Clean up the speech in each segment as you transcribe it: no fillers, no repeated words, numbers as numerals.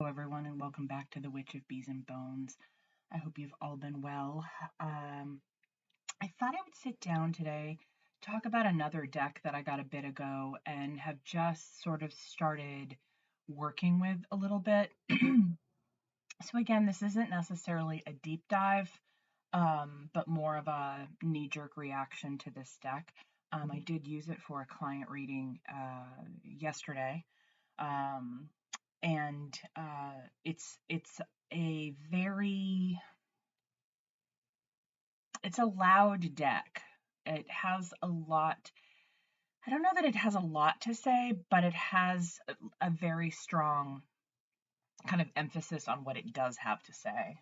Hello, everyone, and welcome back to the Witch of Bees and Bones. I hope you've all been well. I thought I would sit down today, talk about another deck that I got a bit ago and have just sort of started working with a little bit. So, again, this isn't necessarily a deep dive, but more of a knee jerk reaction to this deck. I did use it for a client reading yesterday. Um, and it's a very it's a loud deck. It has a lot. I don't know that it has a lot to say, but it has a very strong kind of emphasis on what it does have to say.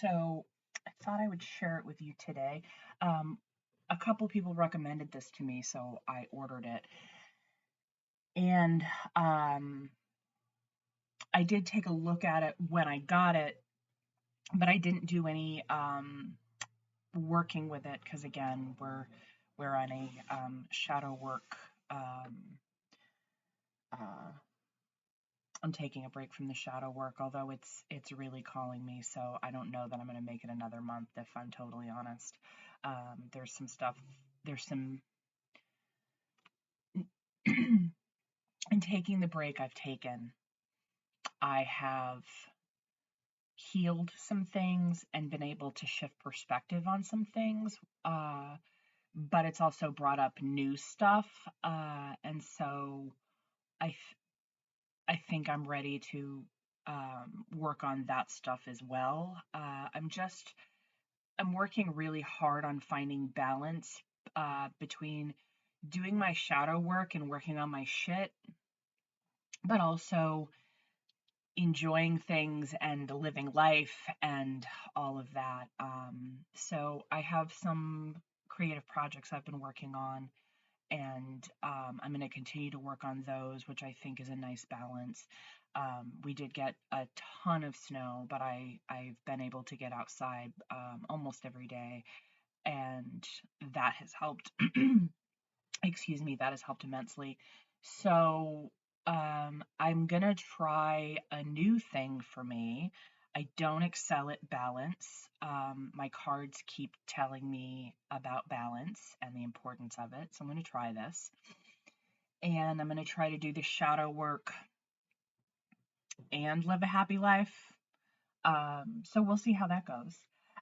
So I thought I would share it with you today. A couple people recommended this to me, so I ordered it. And I did take a look at it when I got it, but I didn't do any working with it because again we're on a shadow work. Uh, I'm taking a break from the shadow work, although it's really calling me. So I don't know that I'm going to make it another month if I'm totally honest. There's some stuff. There's some. In taking the break I've taken, I have healed some things and been able to shift perspective on some things. But it's also brought up new stuff. And so I, I think I'm ready to work on that stuff as well. I'm working really hard on finding balance between doing my shadow work and working on my shit, but also enjoying things and living life and all of that. So I have some creative projects I've been working on, and I'm going to continue to work on those, which I think is a nice balance. We did get a ton of snow, but I've been able to get outside almost every day, and that has helped. Excuse me, that has helped immensely. So I'm gonna try a new thing for me. I don't excel at balance. My cards keep telling me about balance and the importance of it. So I'm going to try this. And I'm going to try to do the shadow work and live a happy life. So we'll see how that goes.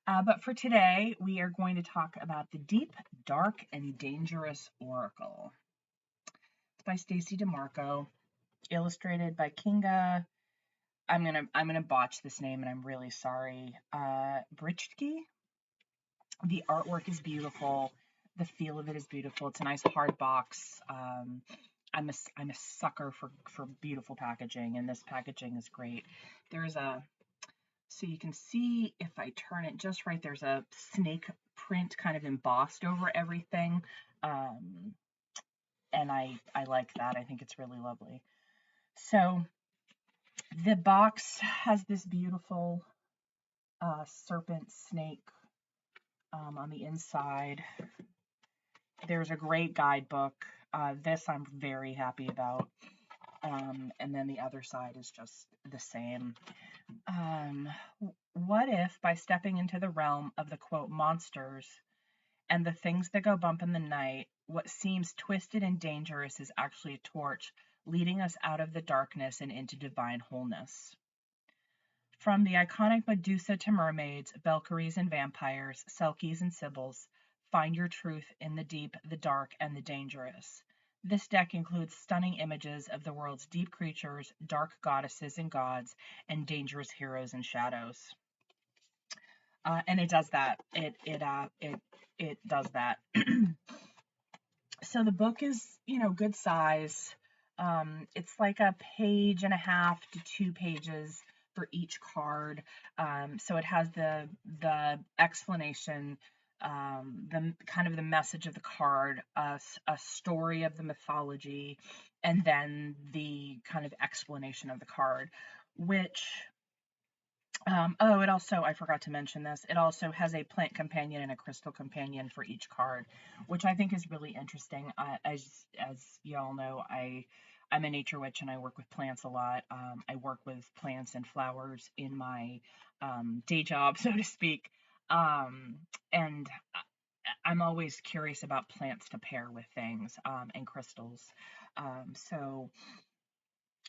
But for today, we are going to talk about the Deep, Dark, and Dangerous Oracle. It's by Stacey Demarco, illustrated by Kinga. I'm gonna botch this name, and I'm really sorry. Brichki. The artwork is beautiful. The feel of it is beautiful. It's a nice hard box. I'm a sucker for beautiful packaging, and this packaging is great. There's a So you can see if I turn it just right, there's a snake print kind of embossed over everything. And I like that. I think it's really lovely. So the box has this beautiful serpent snake on the inside. There's a great guidebook. This I'm very happy about. And then the other side is just the same. What if by stepping into the realm of the quote monsters and the things that go bump in the night, what seems twisted and dangerous is actually a torch leading us out of the darkness and into divine wholeness? From the iconic Medusa to mermaids, Valkyries and vampires, Selkies and Sibyls, find your truth in the deep, the dark, and the dangerous. This deck includes stunning images of the world's deep creatures, dark goddesses and gods, and dangerous heroes and shadows. And it does that. It does that. So the book is, good size. It's like a page and a half to 2 pages for each card. So it has the explanation, the kind of the message of the card, a story of the mythology, and then the kind of explanation of the card, which it also, I forgot to mention this, it also has a plant companion and a crystal companion for each card, which I think is really interesting. As y'all know, I I'm a nature witch and I work with plants a lot. I work with plants and flowers in my day job, so to speak. Um, and I'm always curious about plants to pair with things and crystals. So,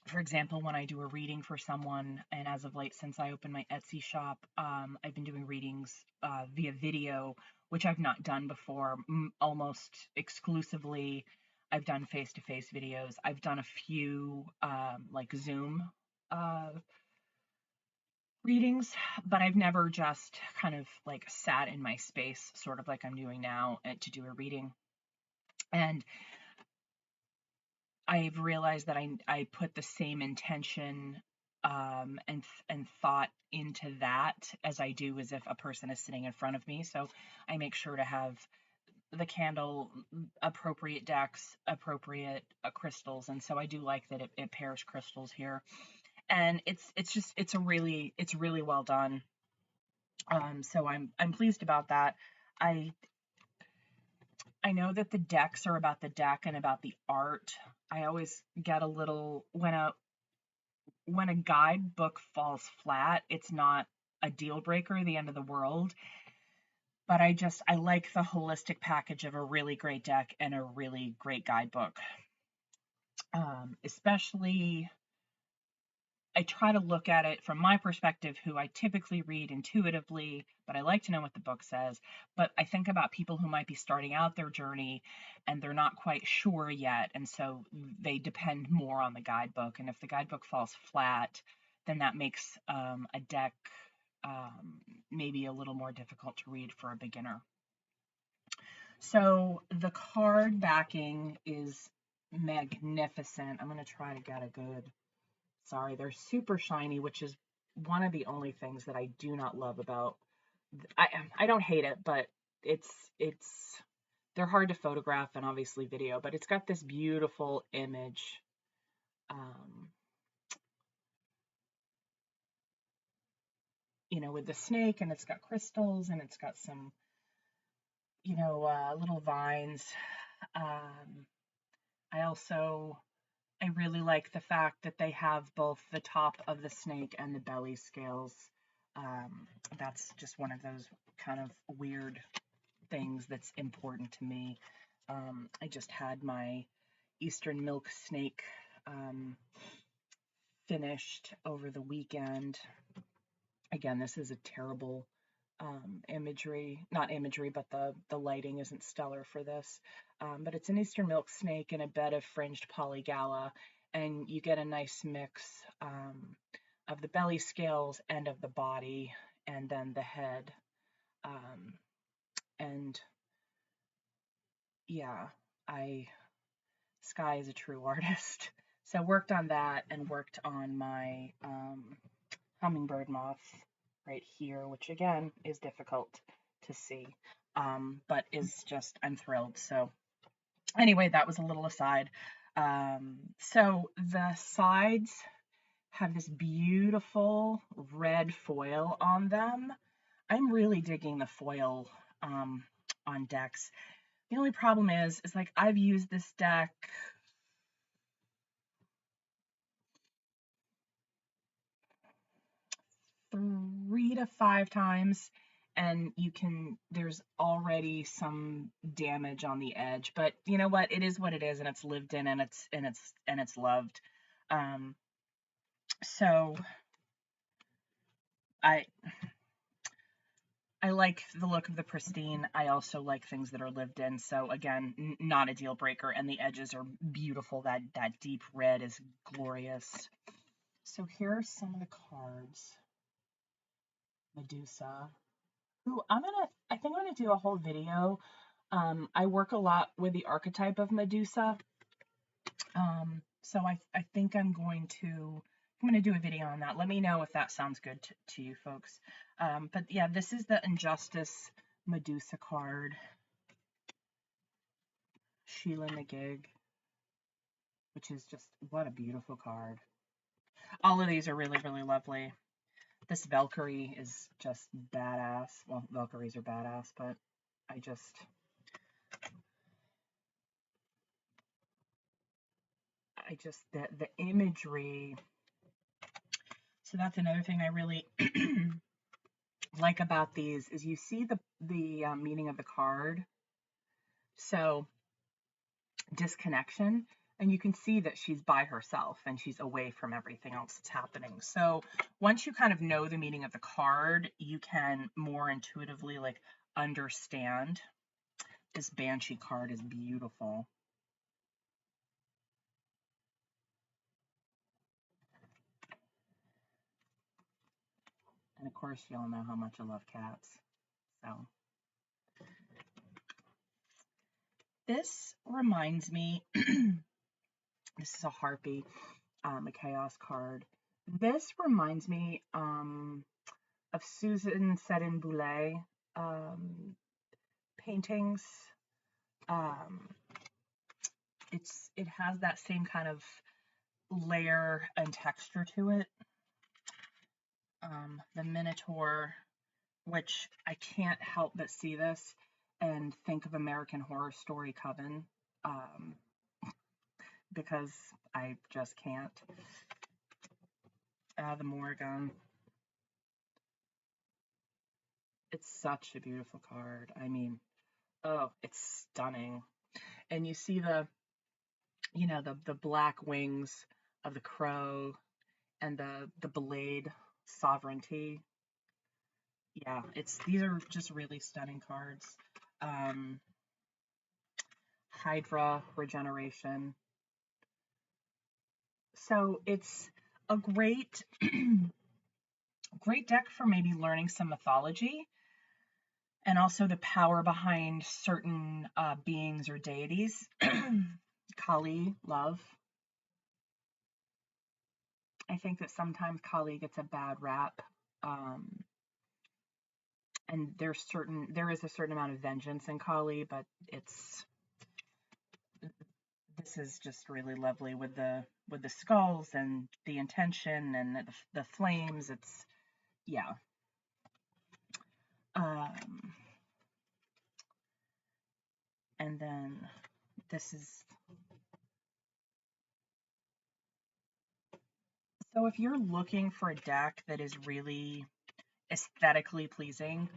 for example, when I do a reading for someone, and as of late, since I opened my Etsy shop, I've been doing readings via video, which I've not done before, almost exclusively. I've done face-to-face videos. I've done a few like Zoom uh, readings, but I've never just kind of like sat in my space, sort of like I'm doing now, to do a reading. And I've realized that I put the same intention and thought into that as I do as if a person is sitting in front of me. So I make sure to have the candle, appropriate decks, appropriate crystals, and so I do like that it pairs crystals here, and it's really well done. So I'm pleased about that. I I know that the decks are about the deck and about the art. I always get a little when a guidebook falls flat, it's not a deal breaker, the end of the world. But I like the holistic package of a really great deck and a really great guidebook. Especially I try to look at it from my perspective, who I typically read intuitively, but I like to know what the book says. But I think about people who might be starting out their journey and they're not quite sure yet. And so they depend more on the guidebook. And if the guidebook falls flat, then that makes a deck um, maybe a little more difficult to read for a beginner. So the card backing is magnificent. I'm going to try to get a good. Sorry, they're super shiny, which is one of the only things that I do not love about. I don't hate it, but it's it's they're hard to photograph and obviously video, but it's got this beautiful image, um, with the snake, and it's got crystals, and it's got some, little vines. Um, I really like the fact that they have both the top of the snake and the belly scales. That's just one of those kind of weird things that's important to me. I just had my Eastern milk snake finished over the weekend. Again, this is a terrible not imagery, but the lighting isn't stellar for this. But it's an Eastern milk snake in a bed of fringed polygala, and you get a nice mix of the belly scales and of the body, and then the head. And yeah, I Sky is a true artist. So worked on that and worked on my hummingbird moth right here, which again is difficult to see, but is just, I'm thrilled. So anyway, that was a little aside. So the sides have this beautiful red foil on them. I'm really digging the foil on decks. The only problem is like I've used this deck 3 to 5 times, and there's already some damage on the edge, but you know what, it is what it is, and it's lived in, and it's loved. So I I like the look of the pristine. I also like things that are lived in. So again, not a deal breaker, and the edges are beautiful. That deep red is glorious. So here are some of the cards. Medusa, who I think I'm gonna do a whole video. I work a lot with the archetype of Medusa. So I think I'm going to do a video on that. Let me know if that sounds good to you folks. But yeah, this is the Injustice Medusa card. Sheila McGig, which is just, what a beautiful card. All of these are really, really lovely. This Valkyrie is just badass. Well, Valkyries are badass, but I just, the imagery. So that's another thing I really like about these is you see the meaning of the card. So disconnection, and you can see that she's by herself and she's away from everything else that's happening. So once you kind of know the meaning of the card, you can more intuitively like understand. This Banshee card is beautiful. And of course, you all know how much I love cats. So this reminds me, this is a Harpy, a Chaos card. This reminds me of Susan Sedin Boulay paintings. It has that same kind of layer and texture to it. The Minotaur, which I can't help but see this and think of American Horror Story Coven, because I just can't. The Morrigan. It's such a beautiful card. I mean, oh, it's stunning. And you see the black wings of the crow and the blade sovereignty. Yeah, these are just really stunning cards. Hydra regeneration. So it's a great great deck for maybe learning some mythology and also the power behind certain beings or deities. Kali, love. I think that sometimes Kali gets a bad rap. And there is a certain amount of vengeance in Kali, but this is just really lovely with the skulls and the intention and the flames. It's, yeah. And then this is, so if you're looking for a deck that is really aesthetically pleasing,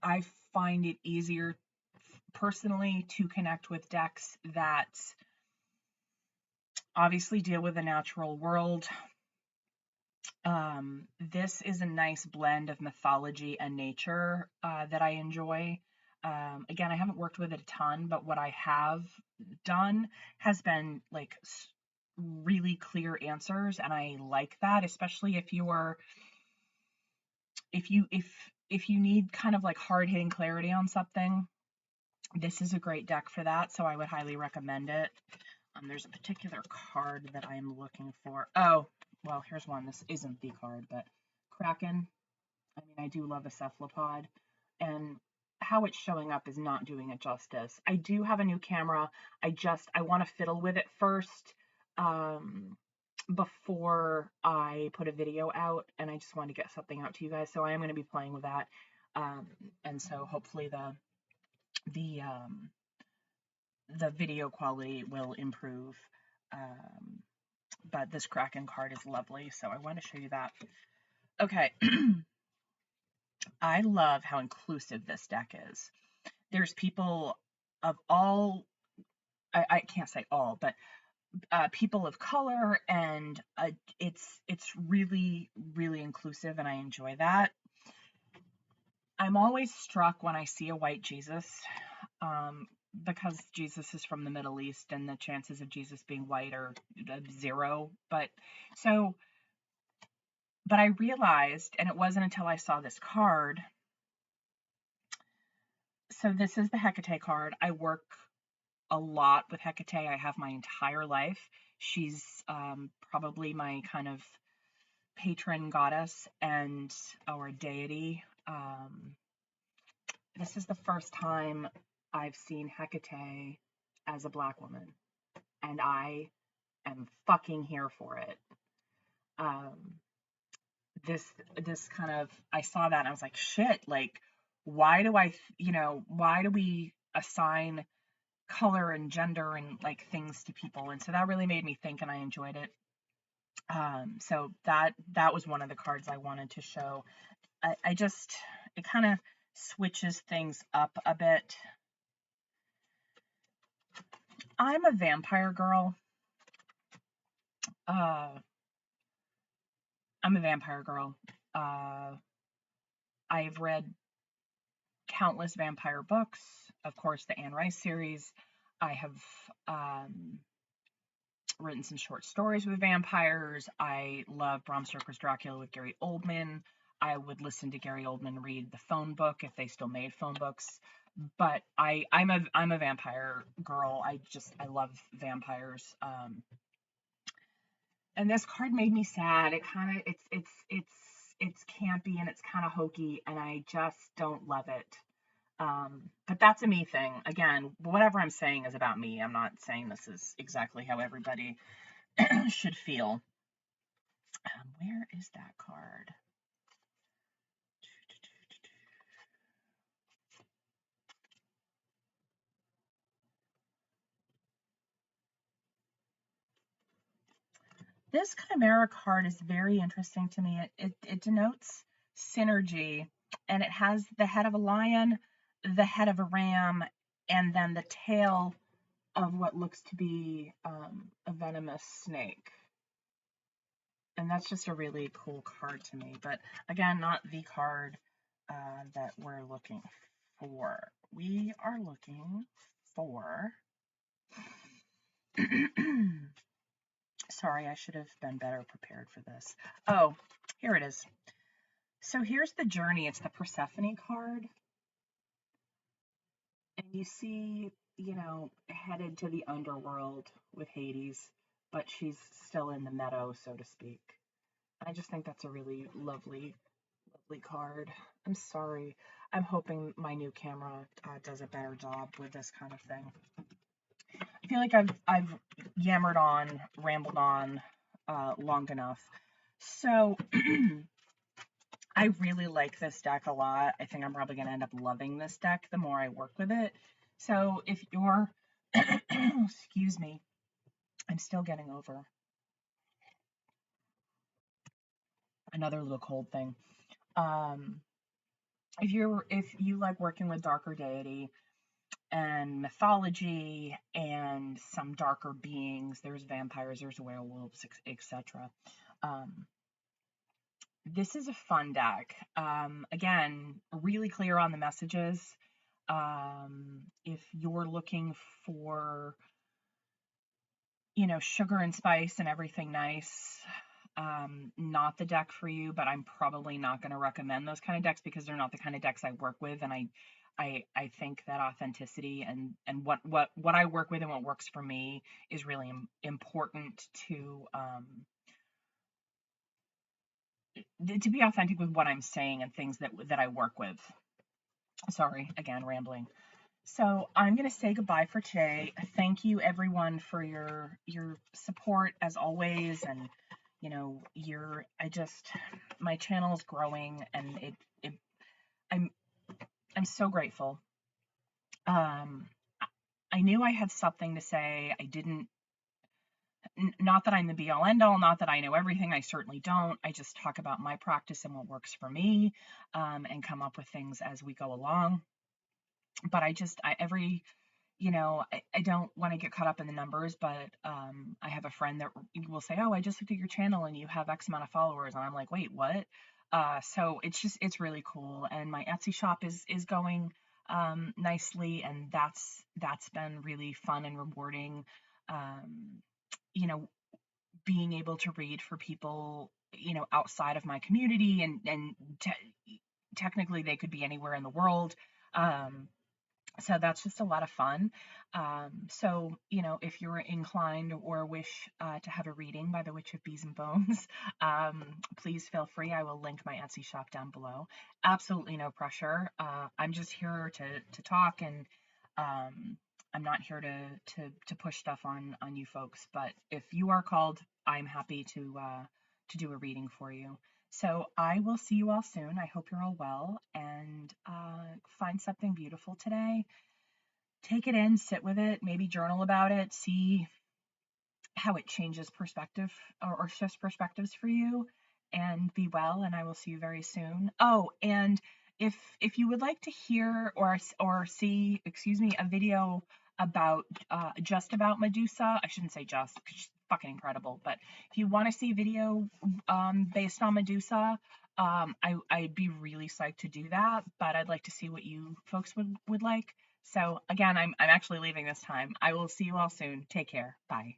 I find it easier personally to connect with decks that obviously deal with the natural world. This is a nice blend of mythology and nature that I enjoy. Again, I haven't worked with it a ton, but what I have done has been like really clear answers, and I like that, especially if you need kind of like hard-hitting clarity on something. This is a great deck for that, so I would highly recommend it. There's a particular card that I'm looking for. Oh, well, here's one. This isn't the card, but Kraken. I mean, I do love a cephalopod, and how it's showing up is not doing it justice. I do have a new camera. I want to fiddle with it first before I put a video out, and I just want to get something out to you guys. So I am going to be playing with that, and so hopefully the video quality will improve. But this Kraken card is lovely, so I want to show you that. Okay. I love how inclusive this deck is. There's people of all, I can't say all, but people of color, and it's really, really inclusive, and I enjoy that. I'm always struck when I see a white Jesus, because Jesus is from the Middle East, and the chances of Jesus being white are 0. But I realized, and it wasn't until I saw this card. So this is the Hecate card. I work a lot with Hecate. I have my entire life. She's probably my kind of patron goddess or deity. This is the first time I've seen Hecate as a Black woman, and I am fucking here for it. This kind of, I saw that and I was like, shit, like, why do we assign color and gender and like things to people. And so that really made me think and I enjoyed it. So that was one of the cards I wanted to show. I just, it kind of switches things up a bit. I'm a vampire girl. Uh, I'm a vampire girl. I've read countless vampire books. Of course, the Anne Rice series. I have written some short stories with vampires. I love Bram Stoker's Dracula with Gary Oldman. I would listen to Gary Oldman read the phone book if they still made phone books. But I'm a vampire girl. I love vampires. And this card made me sad. It kind of it's campy and it's kind of hokey, and I just don't love it. But that's a me thing. Again, whatever I'm saying is about me. I'm not saying this is exactly how everybody should feel. Where is that card? This Chimera card is very interesting to me. It denotes synergy, and it has the head of a lion, the head of a ram, and then the tail of what looks to be a venomous snake. And that's just a really cool card to me. But again, not the card that we're looking for. We are looking for. Sorry, I should have been better prepared for this. Oh, here it is. So here's the journey. It's the Persephone card. And you see, headed to the underworld with Hades, but she's still in the meadow, so to speak. I just think that's a really lovely, lovely card. I'm sorry. I'm hoping my new camera does a better job with this kind of thing. I feel like I've yammered on, rambled on long enough. So I really like this deck a lot. I think I'm probably going to end up loving this deck the more I work with it. So if you're, excuse me, I'm still getting over another little cold thing. If you like working with darker deity and mythology and some darker beings, there's vampires, there's werewolves, etc. This is a fun deck. Again, really clear on the messages. If you're looking for, sugar and spice and everything nice, not the deck for you, but I'm probably not going to recommend those kind of decks because they're not the kind of decks I work with. And I think that authenticity and what I work with and what works for me is really important to be authentic with what I'm saying and things that I work with. Sorry, again, rambling. So I'm going to say goodbye for today. Thank you everyone for your support as always. And, my channel is growing and I'm, I'm so grateful. I knew I had something to say. I didn't, not that I'm the be all end all, not that I know everything. I certainly don't. I just talk about my practice and what works for me, and come up with things as we go along. But I don't want to get caught up in the numbers, but I have a friend that will say, oh, I just looked at your channel and you have X amount of followers. And I'm like, wait, what? So it's really cool. And my Etsy shop is going nicely. And that's been really fun and rewarding. You know, being able to read for people, outside of my community and technically they could be anywhere in the world. So that's just a lot of fun. So, if you're inclined or wish to have a reading by the Witch of Bees and Bones, please feel free. I will link my Etsy shop down below. Absolutely no pressure. I'm just here to talk, and I'm not here to push stuff on you folks. But if you are called, I'm happy to do a reading for you. So I will see you all soon. I hope you're all well and find something beautiful today. take it in, sit with it, maybe journal about it, see how it changes perspective or shifts perspectives for you, and be well, and I will see you very soon. Oh, and if you would like to hear or see, excuse me, a video about just about Medusa, I shouldn't say just because she's fucking incredible, but if you want to see a video based on Medusa, I'd be really psyched to do that, but I'd like to see what you folks would like. So again, I'm actually leaving this time. I will see you all soon. Take care. Bye.